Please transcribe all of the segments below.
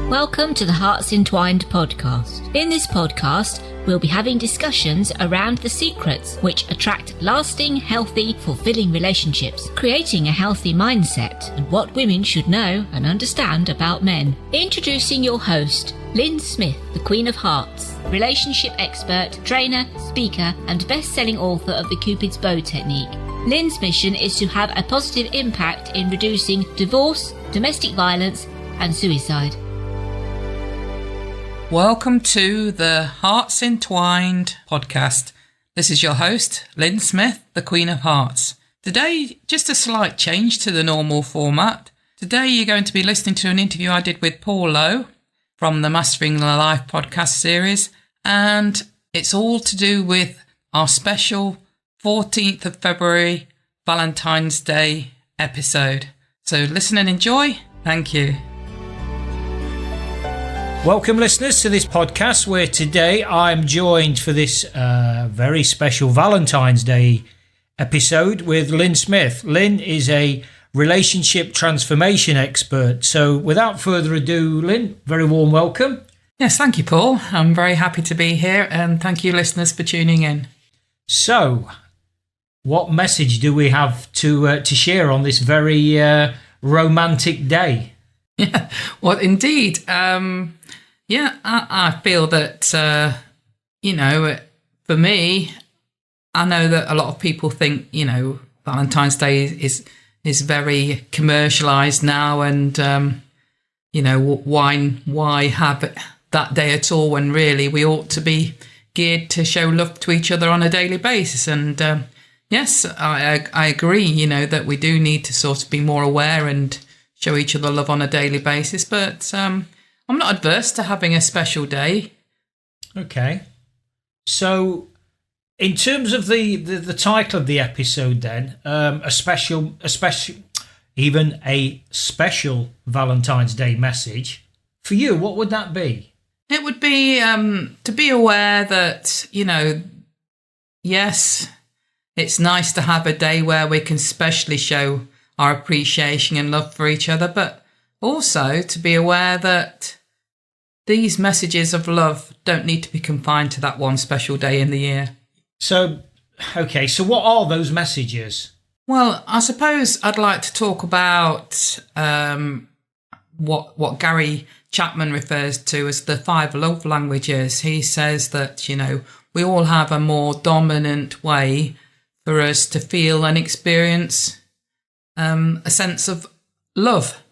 Welcome to the HEARTS Entwined podcast. In this podcast, we'll be having discussions around the secrets which attract lasting, healthy, fulfilling relationships, creating a healthy mindset, and what women should know and understand about men. Introducing your host, Lyn Smith, the Queen of Hearts, relationship expert, trainer, speaker, and best-selling author of the Cupid's Bow technique. Lyn's mission is to have a positive impact in reducing divorce, domestic violence, and suicide. Welcome to the Hearts Entwined podcast. This is your host, Lyn Smith, the Queen of Hearts. Today, just a slight change to the normal format. Today, you're going to be listening to an interview I did with Paul Lowe from the Mastering the Life podcast series, and it's all to do with our special 14th of February Valentine's Day episode. So listen and enjoy. Thank you. Welcome, listeners, to this podcast where today I'm joined for this very special Valentine's Day episode with Lyn Smith. Lyn is a relationship transformation expert. So without further ado, Lyn, very warm welcome. Yes, thank you, Paul. I'm very happy to be here, and thank you, listeners, for tuning in. So, what message do we have to share on this very romantic day? Yeah, well, indeed. I feel that, for me, I know that a lot of people think, Valentine's Day is very commercialised now, and, why have it that day at all when really we ought to be geared to show love to each other on a daily basis. And, yes, I agree, that we do need to sort of be more aware and show each other love on a daily basis, but I'm not adverse to having a special day. Okay. So, in terms of the title of the episode then, a special Valentine's Day message, for you, what would that be? It would be to be aware that, yes, it's nice to have a day where we can specially show our appreciation and love for each other, but also to be aware that these messages of love don't need to be confined to that one special day in the year. So what are those messages? Well, I suppose I'd like to talk about what Gary Chapman refers to as the 5 love languages. He says that, we all have a more dominant way for us to feel and experience a sense of love.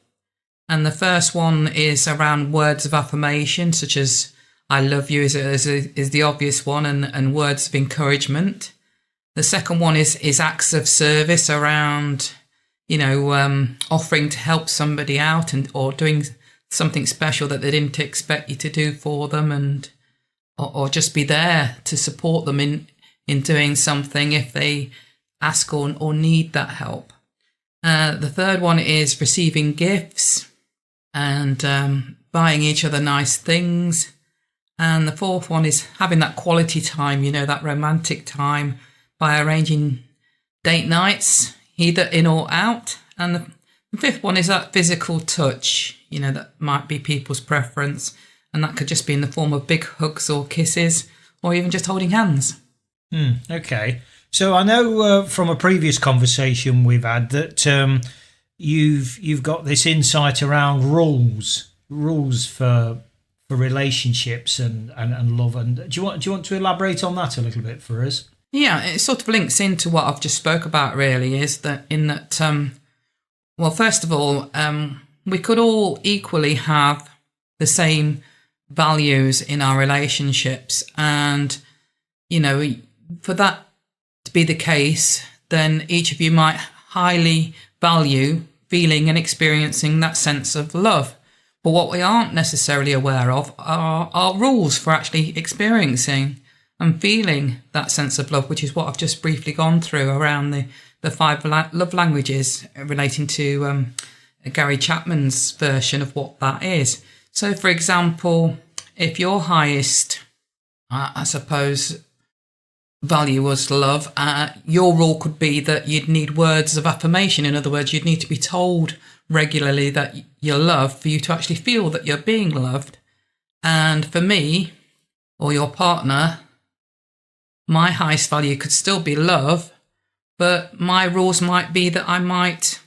And the first one is around words of affirmation, such as I love you is the obvious one, and words of encouragement. The second one is acts of service around, offering to help somebody out or doing something special that they didn't expect you to do for them, and or just be there to support them in doing something if they ask or need that help. The third one is receiving gifts and buying each other nice things. And the fourth one is having that quality time, that romantic time, by arranging date nights, either in or out. And the fifth one is that physical touch, that might be people's preference. And that could just be in the form of big hugs or kisses, or even just holding hands. Okay. So I know from a previous conversation we've had that you've got this insight around rules for relationships and love. And do you want to elaborate on that a little bit for us? Yeah, it sort of links into what I've just spoke about. Really, is that well, first of all, we could all equally have the same values in our relationships, and for that to be the case, then each of you might highly value feeling and experiencing that sense of love. But what we aren't necessarily aware of are our rules for actually experiencing and feeling that sense of love, which is what I've just briefly gone through around the 5 love languages relating to Gary Chapman's version of what that is. So, for example, if your highest, I suppose, value was love, your rule could be that you'd need words of affirmation. In other words, you'd need to be told regularly that your love for you to actually feel that you're being loved. And for me, or your partner, my highest value could still be love, but my rules might be that I might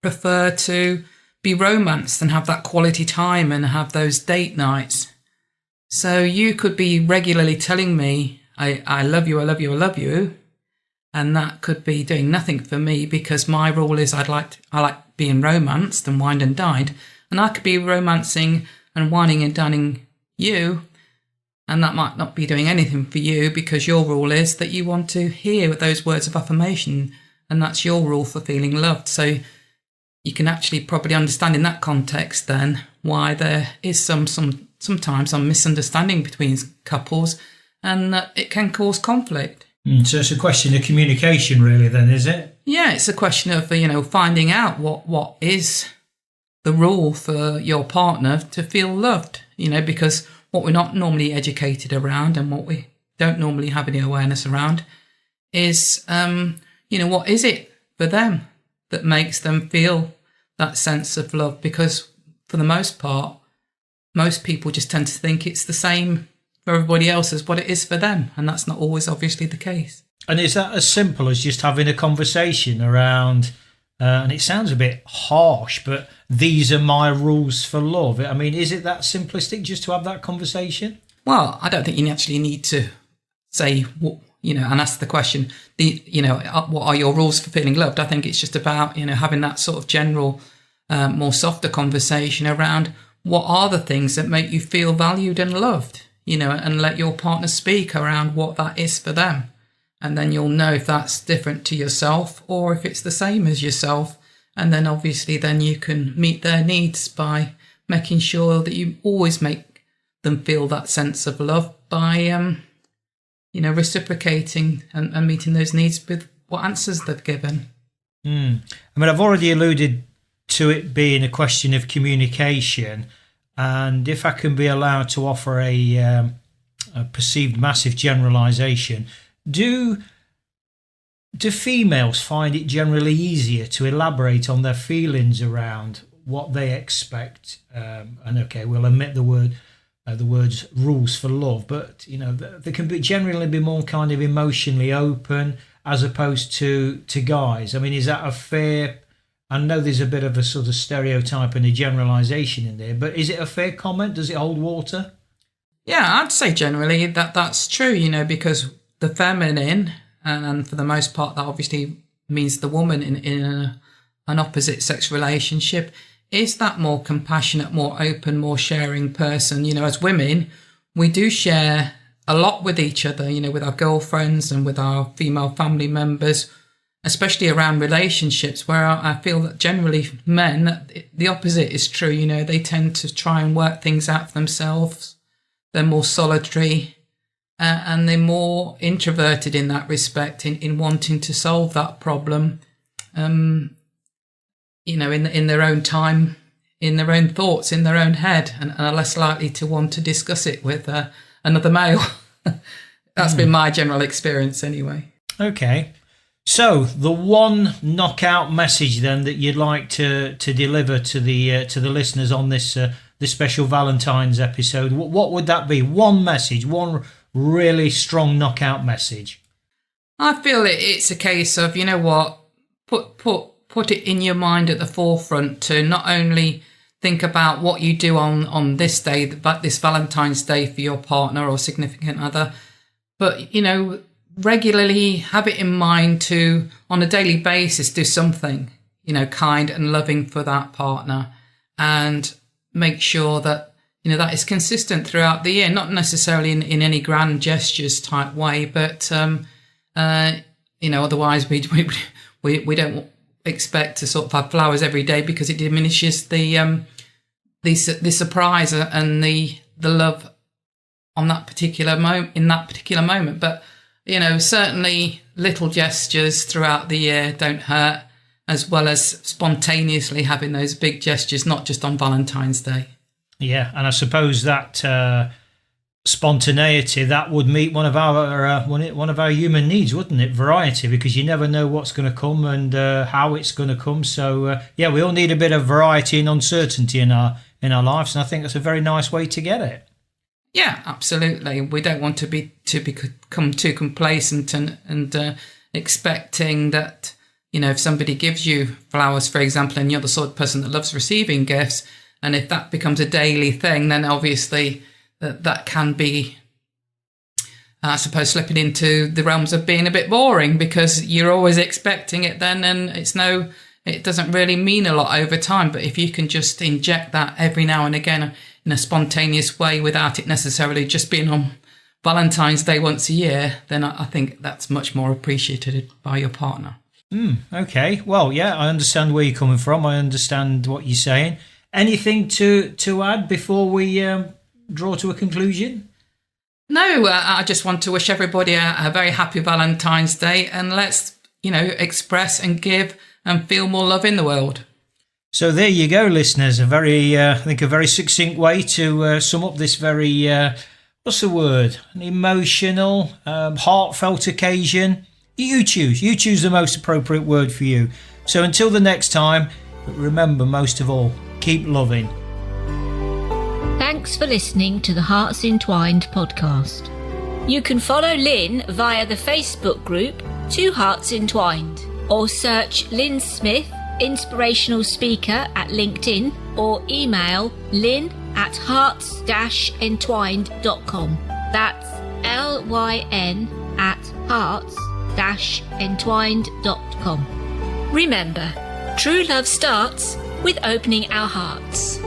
prefer to be romanced and have that quality time and have those date nights. So you could be regularly telling me, I love you, I love you, I love you. And that could be doing nothing for me because my rule is I like being romanced and wined and dined. And I could be romancing and wining and dining you. And that might not be doing anything for you because your rule is that you want to hear those words of affirmation. And that's your rule for feeling loved. So you can actually probably understand in that context then why there is sometimes some misunderstanding between couples and that it can cause conflict. So it's a question of communication really then, is it? Yeah, it's a question of, finding out what is the rule for your partner to feel loved, because what we're not normally educated around and what we don't normally have any awareness around is, what is it for them that makes them feel that sense of love? Because for the most part, most people just tend to think it's the same for everybody else as what it is for them. And that's not always obviously the case. And is that as simple as just having a conversation around, and it sounds a bit harsh, but these are my rules for love? I mean, is it that simplistic just to have that conversation? Well, I don't think you actually need to say, and ask the question, what are your rules for feeling loved? I think it's just about, having that sort of general, more softer conversation around what are the things that make you feel valued and loved, and let your partner speak around what that is for them. And then you'll know if that's different to yourself or if it's the same as yourself. And then obviously then you can meet their needs by making sure that you always make them feel that sense of love by, reciprocating and meeting those needs with what answers they've given. I mean, I've already alluded to it being a question of communication. And if I can be allowed to offer a perceived massive generalisation, do females find it generally easier to elaborate on their feelings around what they expect? And okay, we'll omit the words rules for love, but they can generally be more kind of emotionally open as opposed to guys. I mean, is that a fair? I know there's a bit of a sort of stereotype and a generalisation in there, but is it a fair comment? Does it hold water? Yeah, I'd say generally that's true, because the feminine, and for the most part, that obviously means the woman in an opposite sex relationship, is that more compassionate, more open, more sharing person. As women, we do share a lot with each other, with our girlfriends and with our female family members, especially around relationships, where I feel that generally men, the opposite is true. They tend to try and work things out for themselves. They're more solitary and they're more introverted in that respect, in wanting to solve that problem, in their own time, in their own thoughts, in their own head, and are less likely to want to discuss it with another male. That's been my general experience anyway. Okay. So the one knockout message then that you'd like to deliver to the listeners on this special Valentine's episode, what would that be? One message, one really strong knockout message. I feel it's a case of, put it in your mind at the forefront to not only think about what you do on this day, but this Valentine's Day for your partner or significant other, but regularly have it in mind to, on a daily basis, do something, kind and loving for that partner, and make sure that, that is consistent throughout the year, not necessarily in any grand gestures type way, but, otherwise we don't expect to sort of have flowers every day because it diminishes the surprise and the love on that particular moment. But, certainly little gestures throughout the year don't hurt, as well as spontaneously having those big gestures, not just on Valentine's Day. Yeah, and I suppose that spontaneity, that would meet one of our human needs, wouldn't it? Variety, because you never know what's going to come and how it's going to come. So we all need a bit of variety and uncertainty in our lives, and I think that's a very nice way to get it. Yeah, absolutely. We don't want to become too complacent and expecting that, if somebody gives you flowers, for example, and you're the sort of person that loves receiving gifts, and if that becomes a daily thing, then obviously that can be, I suppose, slipping into the realms of being a bit boring, because you're always expecting it then, and it doesn't really mean a lot over time. But if you can just inject that every now and again in a spontaneous way without it necessarily just being on Valentine's Day once a year, then I think that's much more appreciated by your partner. Okay. Well, yeah, I understand where you're coming from. I understand what you're saying. Anything to add before we draw to a conclusion? No, I just want to wish everybody a very happy Valentine's Day, and let's, express and give and feel more love in the world. So there you go, listeners. A very, I think, a very succinct way to sum up this very, what's the word? An emotional, heartfelt occasion. You choose the most appropriate word for you. So until the next time, but remember, most of all, keep loving. Thanks for listening to the Hearts Entwined podcast. You can follow Lyn via the Facebook group Two Hearts Entwined, or search Lyn Smith, inspirational speaker, at LinkedIn, or email lyn@hearts-entwined.com. That's LYN@hearts-entwined.com. Remember, true love starts with opening our hearts.